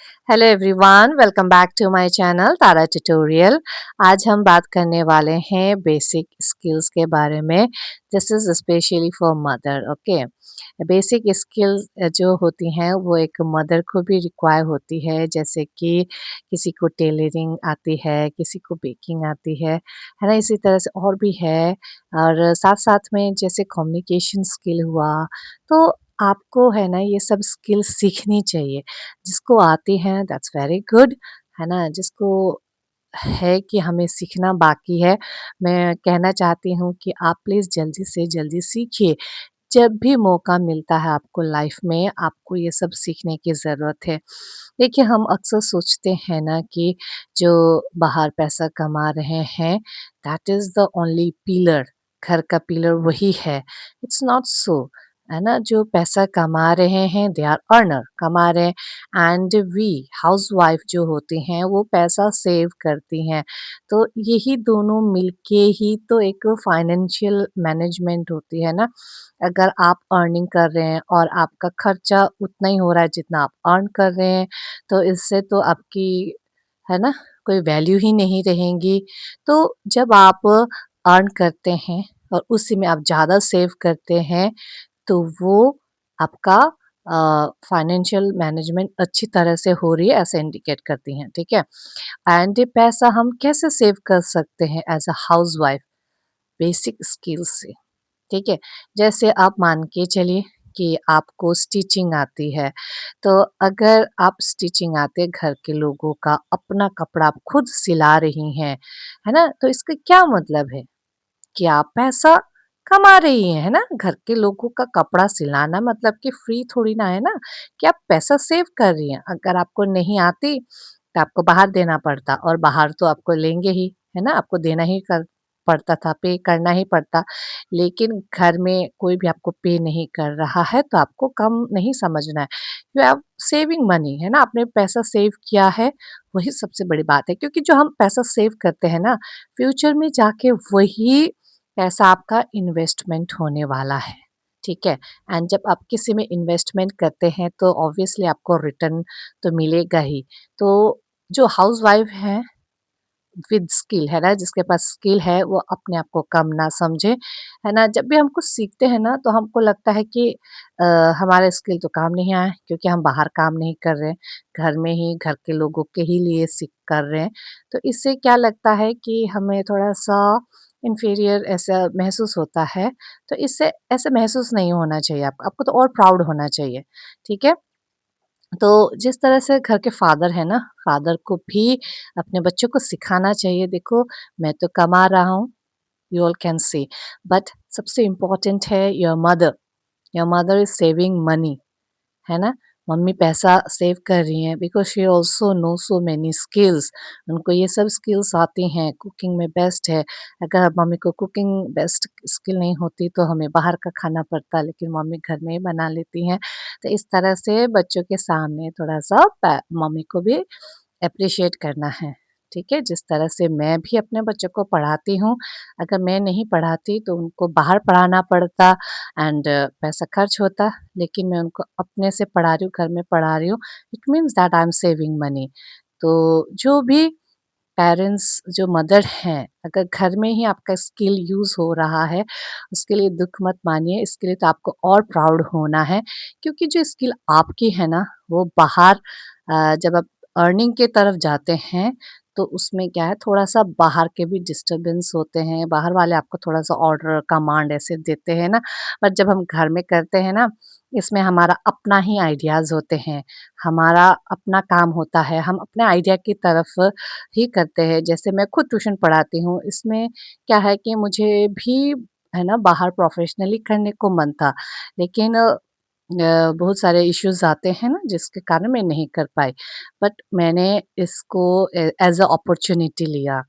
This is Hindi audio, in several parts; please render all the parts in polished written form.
Hello everyone, welcome back to my channel Tara tutorial. आज हम बात करने वाले हैं बेसिक स्किल्स के बारे में। This is specially for mother. Okay, basic skills जो होती हैं वो एक मदर को भी रिक्वायर होती है, जैसे कि किसी को टेलरिंग आती है, किसी को बेकिंग आती है ना। इसी तरह से और भी है। और साथ साथ में जैसे कम्युनिकेशन स्किल हुआ, तो आपको है ना ये सब स्किल सीखनी चाहिए। जिसको आती हैं दैट्स वेरी गुड, है ना। जिसको है कि हमें सीखना बाकी है, मैं कहना चाहती हूँ कि आप प्लीज़ जल्दी से जल्दी सीखिए। जब भी मौका मिलता है आपको लाइफ में, आपको ये सब सीखने की ज़रूरत है। देखिए, हम अक्सर सोचते हैं ना कि जो बाहर पैसा कमा रहे हैं, that is the only pillar, घर का पिलर वही है। इट्स नॉट सो, है ना। जो पैसा कमा रहे हैं दे आर अर्नर, कमा रहे हैं। एंड वी हाउसवाइफ जो होती हैं वो पैसा सेव करती हैं। तो यही दोनों मिलके ही तो एक फाइनेंशियल मैनेजमेंट होती है ना। अगर आप अर्निंग कर रहे हैं और आपका खर्चा उतना ही हो रहा है जितना आप अर्न कर रहे हैं, तो इससे तो आपकी, है ना, कोई वैल्यू ही नहीं रहेगी। तो जब आप अर्न करते हैं और उसी में आप ज़्यादा सेव करते हैं, तो वो आपका फाइनेंशियल मैनेजमेंट अच्छी तरह से हो रही है ऐसे इंडिकेट करती हैं, ठीक है। एंड ये पैसा हम कैसे सेव कर सकते हैं as a housewife? Basic skills से, ठीक है। जैसे आप मान के चलिए कि आपको स्टिचिंग आती है, तो अगर आप स्टिचिंग आते हैं, घर के लोगों का अपना कपड़ा आप खुद सिला रही हैं, है ना, तो इसका क्या मतलब है कि आप पैसा कमा रही हैं, है ना। घर के लोगों का कपड़ा सिलाना मतलब कि फ्री थोड़ी ना है ना, कि आप पैसा सेव कर रही हैं। अगर आपको नहीं आती तो आपको बाहर देना पड़ता, और बाहर तो आपको लेंगे ही, है ना, आपको देना ही कर पड़ता था, पे करना ही पड़ता। लेकिन घर में कोई भी आपको पे नहीं कर रहा है तो आपको कम नहीं समझना है। यू हैव सेविंग मनी, है ना, आपने पैसा सेव किया है, वही सबसे बड़ी बात है। क्योंकि जो हम पैसा सेव करते हैं ना, फ्यूचर में जाके वही पैसा आपका इन्वेस्टमेंट होने वाला है, ठीक है। एंड जब आप किसी में इन्वेस्टमेंट करते हैं तो ऑब्वियसली आपको रिटर्न तो मिलेगा ही। तो जो हाउसवाइफ है विद स्किल, है ना, जिसके पास स्किल है, वो अपने आप को कम ना समझे, है ना। जब भी हम कुछ सीखते हैं ना तो हमको लगता है कि हमारा स्किल तो काम नहीं आया, क्योंकि हम बाहर काम नहीं कर रहे हैं, घर में ही घर के लोगों के ही लिए सीख कर रहे हैं। तो इससे क्या लगता है कि हमें थोड़ा सा इन्फीरियर ऐसा महसूस होता है। तो इससे ऐसे महसूस नहीं होना चाहिए, आपको आपको तो और प्राउड होना चाहिए, ठीक है। तो जिस तरह से घर के फादर है ना, फादर को भी अपने बच्चों को सिखाना चाहिए, देखो मैं तो कमा रहा हूँ, you all can see, but सबसे इम्पोर्टेंट है your mother is saving money, है ना। मम्मी पैसा सेव कर रही हैं because she also know so many skills. उनको ये सब स्किल्स आती हैं, कुकिंग में बेस्ट है। अगर मम्मी को कुकिंग बेस्ट स्किल नहीं होती तो हमें बाहर का खाना पड़ता, लेकिन मम्मी घर में ही बना लेती हैं। तो इस तरह से बच्चों के सामने थोड़ा सा मम्मी को भी एप्रिशिएट करना है, ठीक है। जिस तरह से मैं भी अपने बच्चों को पढ़ाती हूँ, अगर मैं नहीं पढ़ाती तो उनको बाहर पढ़ाना पड़ता एंड पैसा खर्च होता। लेकिन मैं उनको अपने से पढ़ा रही हूँ, घर में पढ़ा रही हूँ, it means that I am saving money. तो जो भी पेरेंट्स, जो मदर हैं, अगर घर में ही आपका स्किल यूज़ हो रहा है, उसके लिए दुःख मत मानिए, इसके लिए तो आपको और प्राउड होना है। क्योंकि जो स्किल आपकी है ना, वो बाहर जब आप अर्निंग के तरफ जाते हैं, तो उसमें क्या है, थोड़ा-सा बाहर के भी डिस्टर्बेंस होते हैं, बाहर वाले आपको थोड़ा-सा ऑर्डर, कमांड ऐसे देते हैं ना। पर जब हम घर में करते हैं ना, इसमें हमारा अपना ही आइडियाज़ होते हैं, हमारा अपना काम होता है, हम अपने आइडिया की तरफ ही करते हैं। जैसे मैं खुद ट्यूशन पढ़ाती हूँ, इसमें क्या है कि मुझे भी, है ना, बाहर प्रोफ़ेशनली करने को मन था, लेकिन बहुत सारे इश्यूज़ आते हैं ना जिसके कारण मैं नहीं कर पाई। बट मैंने इसको एज़ अ अपॉर्च्युनिटी लिया।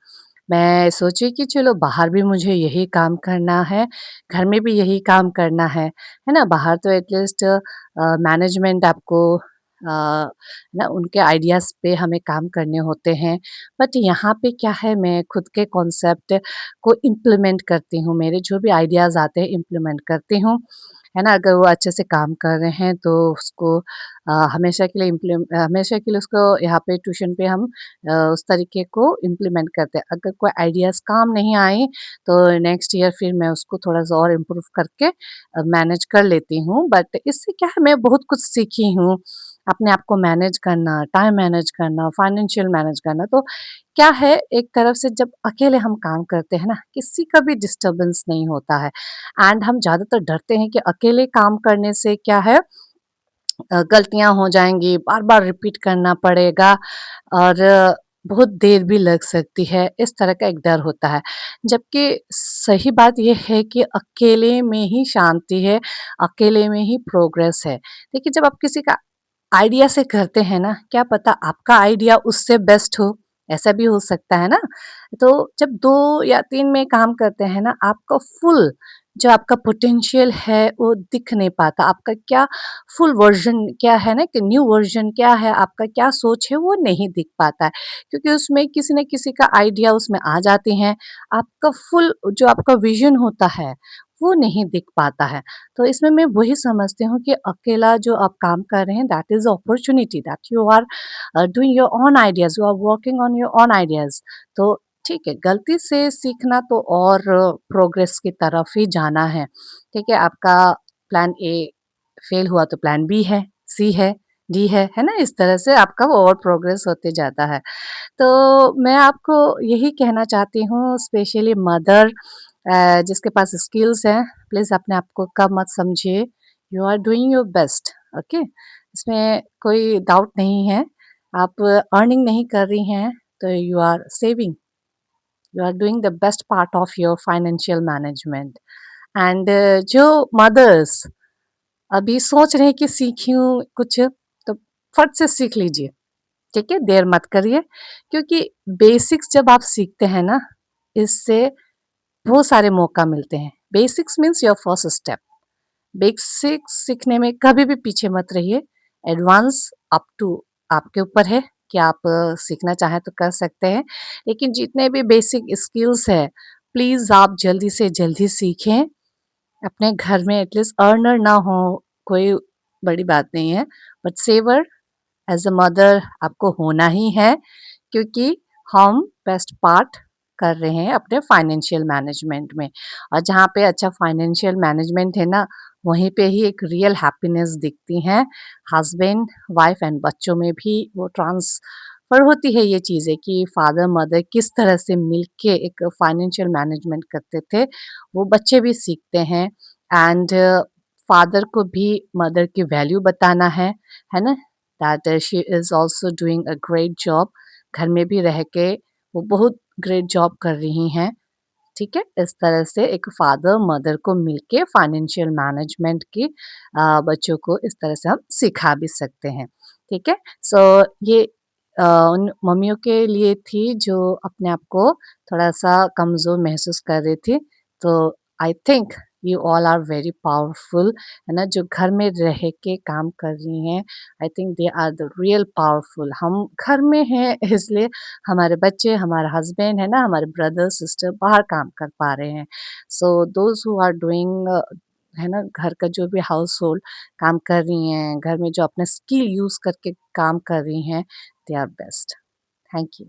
मैं सोची कि चलो बाहर भी मुझे यही काम करना है, घर में भी यही काम करना है ना? बाहर तो एटलीस्ट मैनेजमेंट आपको ना उनके आइडियाज़ पे हमें काम करने होते हैं। बट यहाँ पे क्या है, मैं खुद के कॉन्सेप्ट को इम्प्लीमेंट करती हूँ, मेरे जो भी आइडियाज़ आते हैं इम्प्लीमेंट करती हूँ, है ना? अगर वो अच्छे से काम कर रहे हैं तो उसको हमेशा के लिए उसको यहाँ पे ट्यूशन पे हम उस तरीके को इम्प्लीमेंट करते हैं। अगर कोई आइडियाज़ काम नहीं आए तो नेक्स्ट ईयर फिर मैं उसको थोड़ा-सा और इम्प्रूव करके मैनेज कर लेती हूँ। बट इससे क्या है, मैं बहुत कुछ सीखी हूँ, अपने आप को मैनेज करना, टाइम मैनेज करना, फाइनेंशियल मैनेज करना। तो क्या है, एक तरफ से जब अकेले हम काम करते हैं ना, किसी का भी डिस्टर्बेंस नहीं होता है एंड हम ज़्यादातर डरते हैं कि अकेले काम करने से क्या है, गलतियाँ हो जाएँगी, बार-बार रिपीट करना पड़ेगा और बहुत देर भी लग सकती है, इस तरह का एक डर होता है। जबकि सही बात ये है कि अकेले में ही शांति है, अकेले में ही प्रोग्रेस है। देखिए, जब आप किसी का आइडिया से करते हैं ना, क्या पता आपका आइडिया उससे बेस्ट हो, ऐसा भी हो सकता है ना। तो जब 2 या 3 में काम करते हैं ना, आपका फुल जो आपका पोटेंशियल है वो दिख नहीं पाता। आपका क्या फुल वर्ज़न क्या है ना, कि न्यू वर्ज़न क्या है, आपका क्या सोच है वो नहीं दिख पाता है। क्योंकि उसमें किसी न किसी का आइडिया उसमें आ जाते हैं। आपका फुल जो आपका विज़न होता है, वो नहीं दिख पाता है। तो इसमें मैं वही समझती हूँ कि अकेला जो आप काम कर रहे हैं, that is opportunity that you are doing your own ideas, you are working on your own ideas. तो ठीक है, गलती से सीखना तो और प्रोग्रेस की तरफ ही जाना है। ठीक है, आपका प्लान ए फेल हुआ तो प्लान बी है, सी है, डी है ना? इस तरह से आपका और प्रोग्रेस होते जाता है। तो मैं आपको यही कहना चाहती हूँ, स्पेशली मदर जिसके पास स्किल्स हैं, प्लीज़ अपने आप को कम मत समझिए। You are doing your best, okay? इसमें कोई डाउट नहीं है। आप अर्निंग नहीं कर रही हैं, तो you are saving, you are doing the best part of your financial management and जो मदर्स अभी सोच रहे हैं कि सीखूँ कुछ, तो फट से सीख लीजिए, ठीक है? देर मत करिए, क्योंकि बेसिक्स जब आप सीखते हैं ना, इससे बहुत सारे मौका मिलते हैं। Basics means your first step. Basics सीखने में कभी भी पीछे मत रहिए। एडवांस अप टू आपके ऊपर है कि आप सीखना चाहें तो कर सकते हैं। लेकिन जितने भी बेसिक स्किल्स हैं, प्लीज़ आप जल्दी से जल्दी सीखें। अपने घर में एटलीस्ट अर्नर ना हो, कोई बड़ी बात नहीं है, but saver as a mother आपको होना ही है, क्योंकि हम बेस्ट पार्ट कर रहे हैं अपने फाइनेंशियल मैनेजमेंट में। और जहाँ पे अच्छा फाइनेंशियल मैनेजमेंट है ना, वहीं पे ही एक रियल हैप्पीनेस दिखती है। हस्बैंड, वाइफ एंड बच्चों में भी वो ट्रांसफ़र होती है ये चीज़ें कि फादर मदर किस तरह से मिलके एक फाइनेंशियल मैनेजमेंट करते थे, वो बच्चे भी सीखते हैं एंड फादर को भी मदर की वैल्यू बताना है ना? That she is also doing a great job. घर में भी रह के वो बहुत ग्रेट जॉब कर रही हैं, ठीक है? इस तरह से एक फादर मदर को मिलके फाइनेंशियल मैनेजमेंट की बच्चों को इस तरह से हम सिखा भी सकते हैं, ठीक है? सो ये उन मम्मियों के लिए थी जो अपने आप को थोड़ा-सा कमज़ोर महसूस कर रही थी। तो I think you all are very powerful, है ना? जो घर में रह के काम कर रही हैं, I think they are the real powerful. हम घर में हैं इसलिए हमारे बच्चे, हमारा हस्बैंड है ना, हमारे ब्रदर सिस्टर बाहर काम कर पा रहे हैं। सो दोज़ हू आर डूइंग, है ना, घर का जो भी हाउस होल्ड काम कर रही हैं, घर में जो अपना स्किल यूज़ करके काम कर रही हैं, they are best. Thank you.